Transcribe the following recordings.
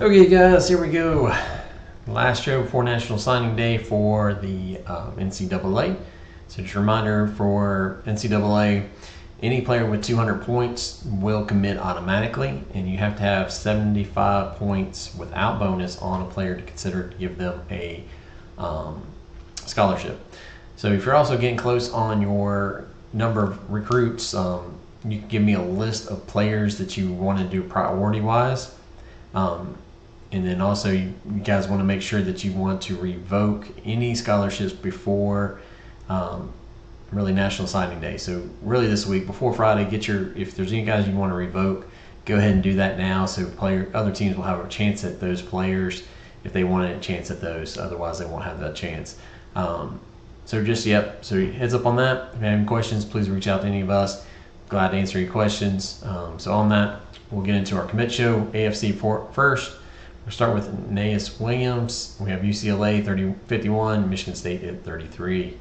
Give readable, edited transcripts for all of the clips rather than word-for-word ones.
Okay, guys, here we go. Last show before National Signing Day for the NCAA. So just a reminder for NCAA, any player with 200 points will commit automatically, and you have to have 75 points without bonus on a player to consider to give them a scholarship. So if you're also getting close on your number of recruits, you can give me a list of players that you want to do priority-wise. And then also you guys want to make sure that you want to revoke any scholarships before really National Signing Day. So really this week before Friday, if there's any guys you want to revoke, go ahead and do that now, so other teams will have a chance at those players if they want a chance at those. Otherwise they won't have that chance. So heads up on that. If you have any questions, please reach out to any of us. Glad to answer your questions. So on that, we'll get into our commit show. AFC first. We'll start with Naeus Williams. We have UCLA 51, Michigan State at 33.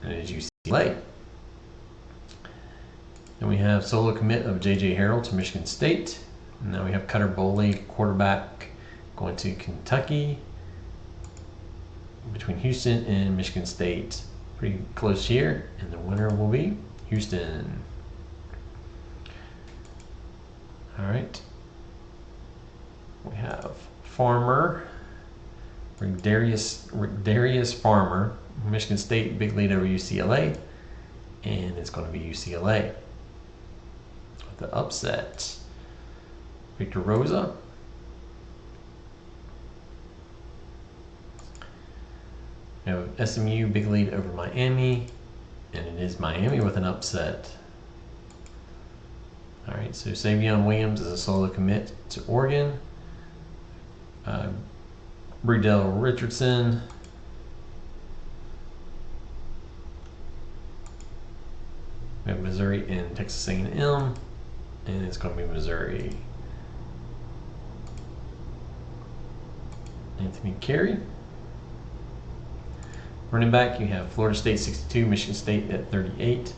And it is UCLA. Then we have solo commit of J.J. Harrell to Michigan State. And now we have Cutter Boley, quarterback, going to Kentucky. Between Houston and Michigan State. Pretty close here. And the winner will be Houston. All right. We have Farmer, Darius Farmer, Michigan State, big lead over UCLA, and it's going to be UCLA. The upset, Victor Rosa. We have SMU, big lead over Miami, and it is Miami with an upset. All right, so Savion Williams is a solo commit to Oregon. Bredell Richardson. We have Missouri and Texas A&M, and it's going to be Missouri. Anthony Carey. Running back, you have Florida State 62, Michigan State at 38.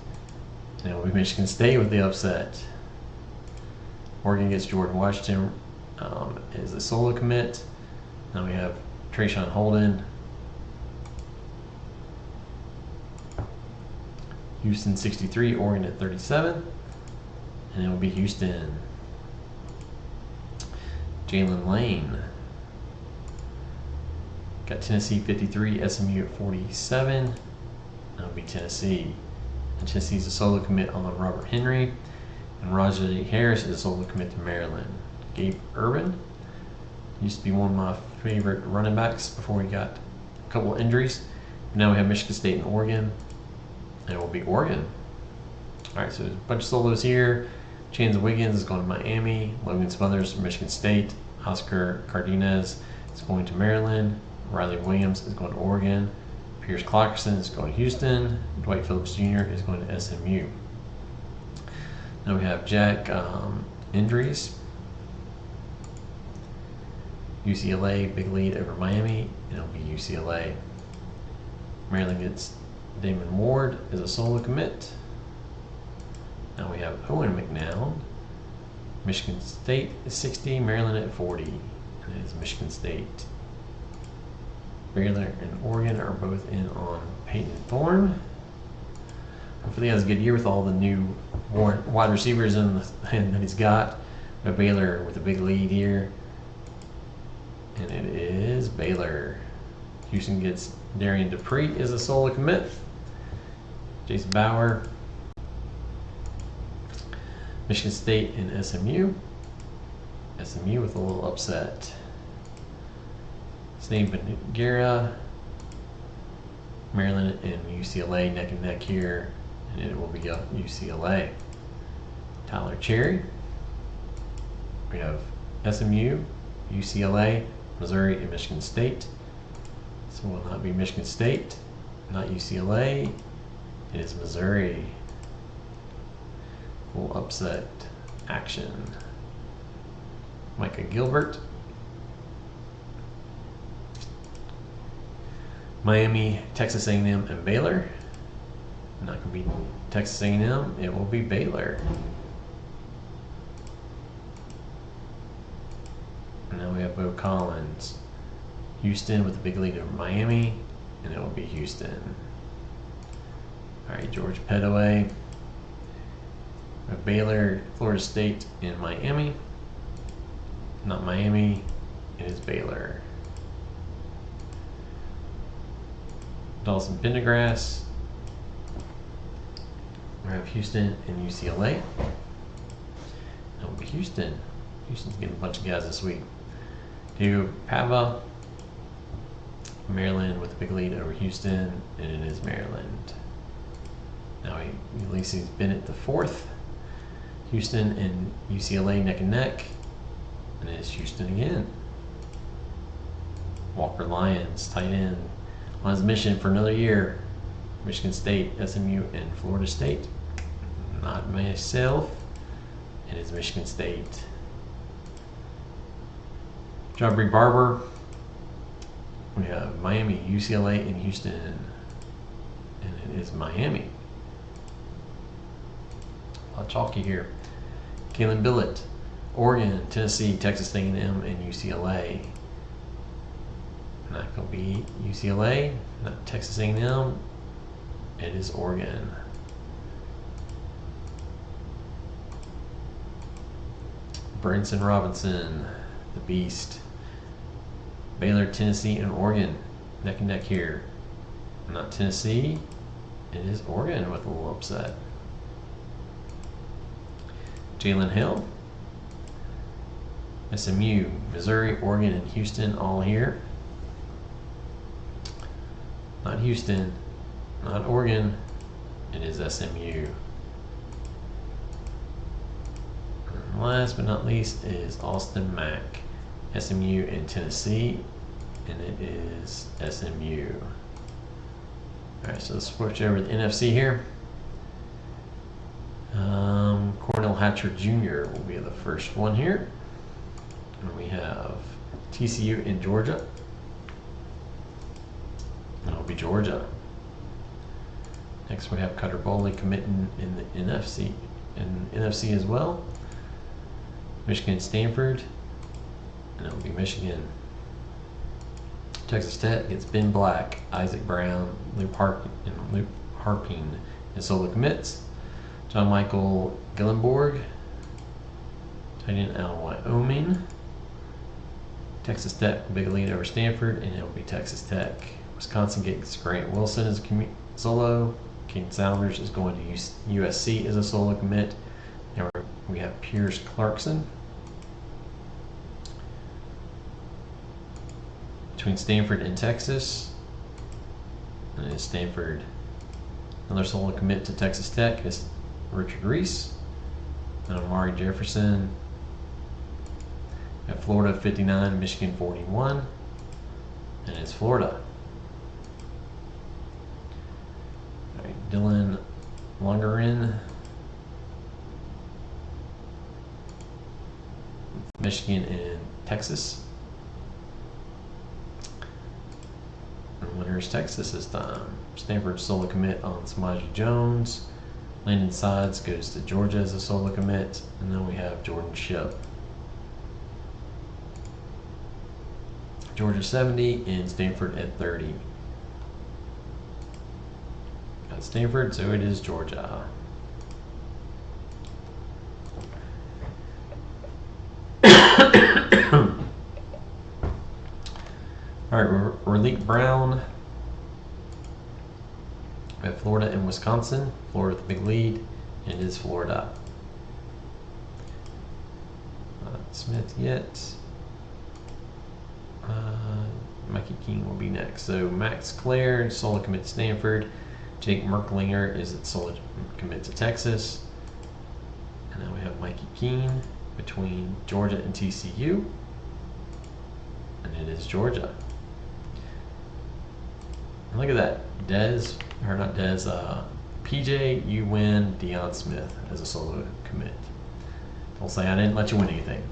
And it will be Michigan State with the upset. Oregon gets Jordan Washington is a solo commit. Now we have Trayshawn Holden. Houston 63, Oregon at 37. And it will be Houston. Jalen Lane. Got Tennessee 53, SMU at 47. That'll be Tennessee. And Tennessee's a solo commit on Robert Henry. And Rajay Harris is a solo commit to Maryland. Gabe Urban used to be one of my favorite running backs before he got a couple of injuries. Now we have Michigan State and Oregon. And it will be Oregon. All right, so there's a bunch of solos here. Chance Wiggins is going to Miami. Logan Smothers from Michigan State. Oscar Cardenas is going to Maryland. Riley Williams is going to Oregon. Pierce Clarkson is going to Houston. Dwight Phillips Jr. is going to SMU. Now we have Jack injuries. UCLA, big lead over Miami, and it'll be UCLA. Maryland gets Damon Ward as a solo commit. Now we have Owen McNown. Michigan State is 60, Maryland at 40. And it is Michigan State. Baylor and Oregon are both in on Peyton Thorne. Hopefully he has a good year with all the new wide receivers that he's got. We have Baylor with a big lead here. And it is Baylor. Houston gets Darian Dupree as a solo commit. Jason Bauer. Michigan State and SMU. SMU with a little upset. Snake Banigera. Maryland and UCLA neck and neck here. And it will be UCLA. Tyler Cherry. We have SMU, UCLA, Missouri, and Michigan State. So it will not be Michigan State, not UCLA. It is Missouri. Full upset action. Micah Gilbert. Miami, Texas A&M, and Baylor. Not going to be Texas A&M. It will be Baylor. And now we have Bo Collins. Houston with a big lead over Miami, and it will be Houston. All right, George Pettaway. Baylor, Florida State, and Miami. Not Miami, it is Baylor. Dawson Pendergrass. We have Houston and UCLA. That will be Houston. Houston's getting a bunch of guys this week. Diego Pava. Maryland with a big lead over Houston, and it is Maryland. Now Ulysses Bennett the fourth. Houston and UCLA neck and neck, and it is Houston again. Walker Lyons, tight end, on his mission for another year. Michigan State, SMU, and Florida State. Not myself. It is Michigan State. Jabri Barber. We have Miami, UCLA, and Houston, and it is Miami. A lot chalky here. Kalen Billett, Oregon, Tennessee, Texas A&M, and UCLA. Not going to be UCLA, not Texas A&M. It is Oregon. Brinson Robinson, the Beast. Baylor, Tennessee, and Oregon, neck and neck here. Not Tennessee, it is Oregon with a little upset. Jalen Hill, SMU, Missouri, Oregon, and Houston all here. Not Houston, not Oregon, it is SMU. And last but not least is Austin Mack, SMU and Tennessee, and it is SMU. Alright, so let's switch over to the NFC here. Cornell Hatcher Jr. will be the first one here. And we have TCU in Georgia. And it'll be Georgia. Next we have Cutter Bowley committing in the NFC as well. Michigan, Stanford, and it'll be Michigan. Texas Tech gets Ben Black, Isaac Brown, Luke Harping as solo commits. John Michael Gillenborg, tight end out of Wyoming. Texas Tech, big lead over Stanford, and it'll be Texas Tech. Wisconsin gets Grant Wilson as a solo. King Salvers is going to USC as a solo commit. And we have Pierce Clarkson. Between Stanford and Texas, and it is Stanford. Another solo commit to Texas Tech is Richard Reese and Amari Jefferson. At Florida 59, Michigan 41, and it's Florida. All right, Dylan Longerin, Michigan and Texas. And winner is Texas this time. Stanford solo commit on Samaje Jones. Landon Sides goes to Georgia as a solo commit, and then we have Jordan Shipp. Georgia 70 and Stanford at 30. Got Stanford, so it is Georgia. All right, Raleek Brown at Florida and Wisconsin. Florida with the big lead, and it is Florida. Not Smith yet. Mikey King will be next. So Max Clare, solo commit to Stanford. Jake Merklinger is at solo commit to Texas. And then we have Mikey Keene between Georgia and TCU. And it is Georgia. And look at that. PJ, you win Deion Smith as a solo commit. Don't say I didn't let you win anything.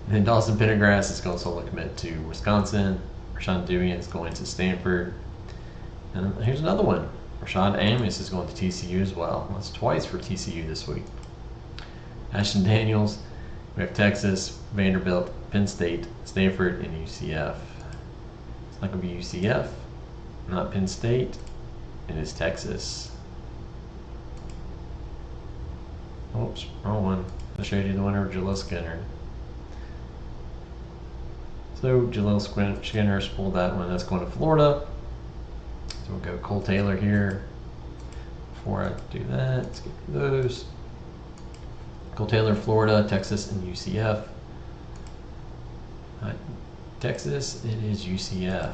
And then Dawson Pendergrass is going to solo commit to Wisconsin. Rashawn Dewey is going to Stanford. And here's another one. Rashad Amos is going to TCU as well. That's twice for TCU this week. Ashton Daniels We have Texas, Vanderbilt, Penn State, Stanford, and UCF. It's not going to be UCF, not Penn State. It is Texas. Oops, wrong one. I showed you the winner, Jaleel Skinner. So Jaleel Skinner's pulled that one. That's going to Florida. So we'll go Cole Taylor here. Before I do that, let's get through those. Cole Taylor, Florida, Texas, and UCF. Texas, it is UCF.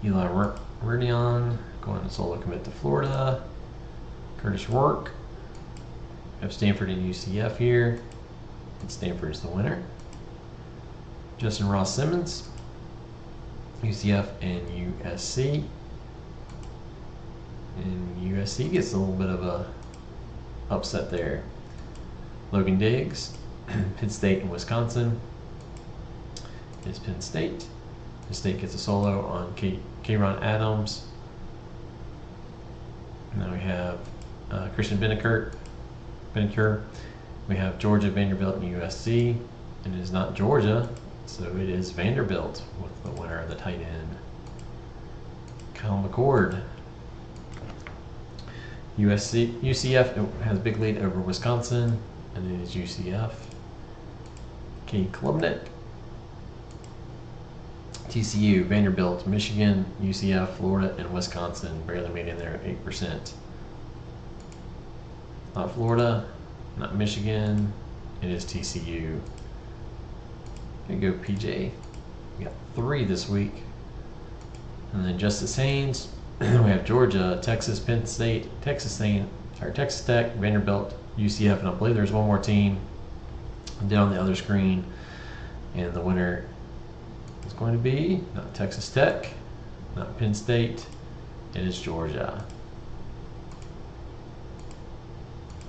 Eli Rodion going to solo commit to Florida. Curtis Rourke. We have Stanford and UCF here. And Stanford is the winner. Justin Ross Simmons, UCF and USC. And USC gets a little bit of a upset there. Logan Diggs, Penn State and Wisconsin. Is Penn State. Penn State gets a solo on K'Ron Adams. And then we have Christian Beneker. We have Georgia, Vanderbilt, and USC. And it is not Georgia, so it is Vanderbilt with the winner of the tight end, Kyle McCord. UCF has a big lead over Wisconsin, and it is UCF. Kate Klubnik. TCU, Vanderbilt, Michigan, UCF, Florida, and Wisconsin barely made in there at 8%. Not Florida, not Michigan, it is TCU. There you go, PJ. We got 3 this week. And then Justice Haynes. We have Georgia, Texas, Penn State, Texas Tech, Vanderbilt, UCF, and I believe there's one more team down the other screen. And the winner is going to be not Texas Tech, not Penn State, it is Georgia.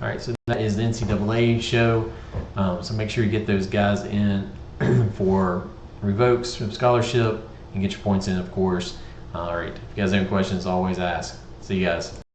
All right, so that is the NCAA show. So make sure you get those guys in for revokes from scholarship and get your points in, of course. All right, if you guys have any questions, always ask. See you guys.